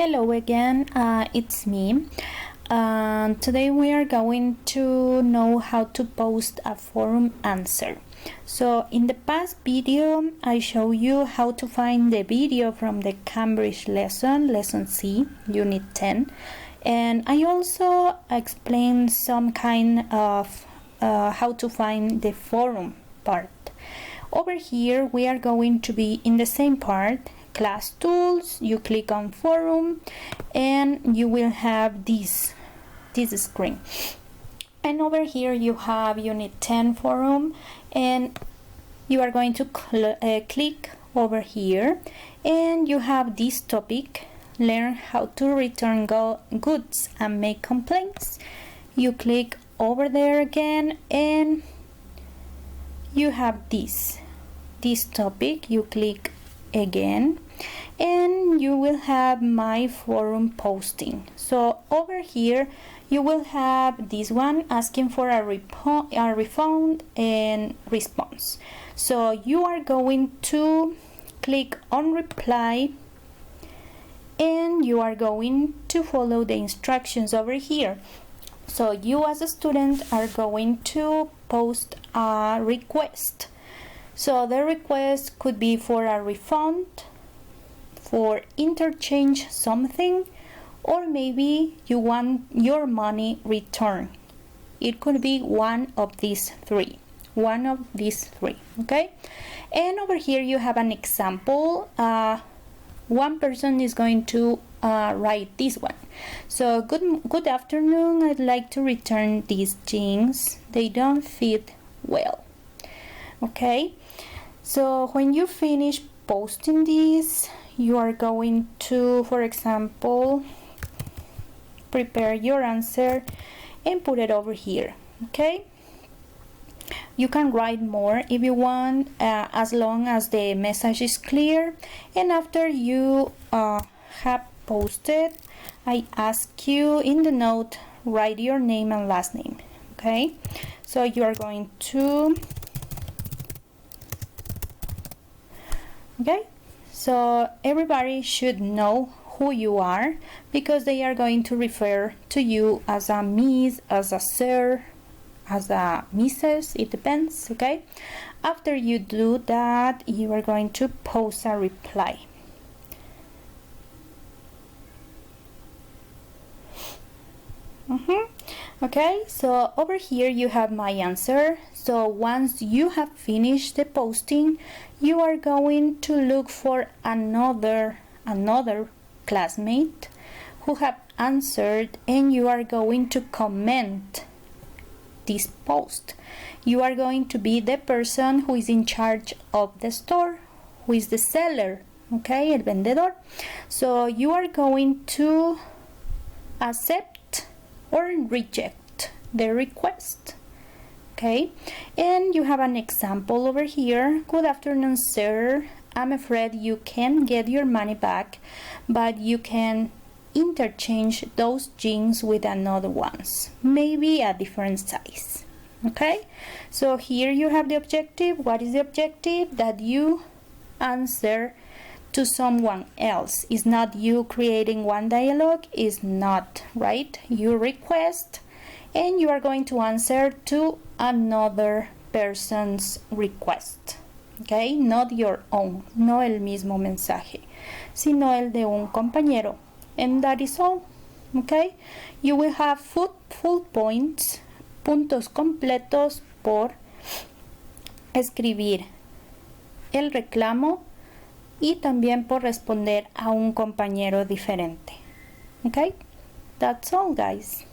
Hello again, it's me. Today we are going to know how to post a forum answer. So in the past video I showed you how to find the video from the Cambridge lesson C, unit 10, and I also explained some kind of how to find the forum part. Over here we are going to be in the same part, class tools. You click on forum and you will have this screen, and over here you have unit 10 forum, and you are going to click over here and you have this topic, learn how to return goods and make complaints. You click over there again and you have this topic. You click again and you will have my forum posting. So over here you will have this one asking for a refund and response. So you are going to click on reply and you are going to follow the instructions over here. So you as a student are going to post a request. So the request could be for a refund, for interchange something, or maybe you want your money returned. It could be one of these three, okay? And over here you have an example. One person is going to write this one. So good afternoon, I'd like to return these jeans. They don't fit well. Okay, so when you finish posting this, you are going to, for example, prepare your answer and put it over here. Okay, you can write more if you want, as long as the message is clear. And after you have posted, I ask you in the note, write your name and last name. Okay, so you are going to, okay, so everybody should know who you are, because they are going to refer to you as a miss, as a sir, as a missus, it depends. Okay, after you do that, you are going to post a reply. Okay, so over here you have my answer. So once you have finished the posting, you are going to look for another classmate who have answered, and you are going to comment this post. You are going to be the person who is in charge of the store, who is the seller, okay, el vendedor. So you are going to accept or reject the request. Okay, and you have an example over here. Good afternoon, sir. I'm afraid you can't get your money back, but you can interchange those jeans with another ones, maybe a different size. Okay, so here you have the objective. What is the objective? That you answer to someone else. It's not you creating one dialogue, is not, right? You request and you are going to answer to another person's request. Okay, not your own, no el mismo mensaje, sino el de un compañero, and that is all. Okay, you will have full points, puntos completos, por escribir el reclamo y también por responder a un compañero diferente. Okay, that's all, guys.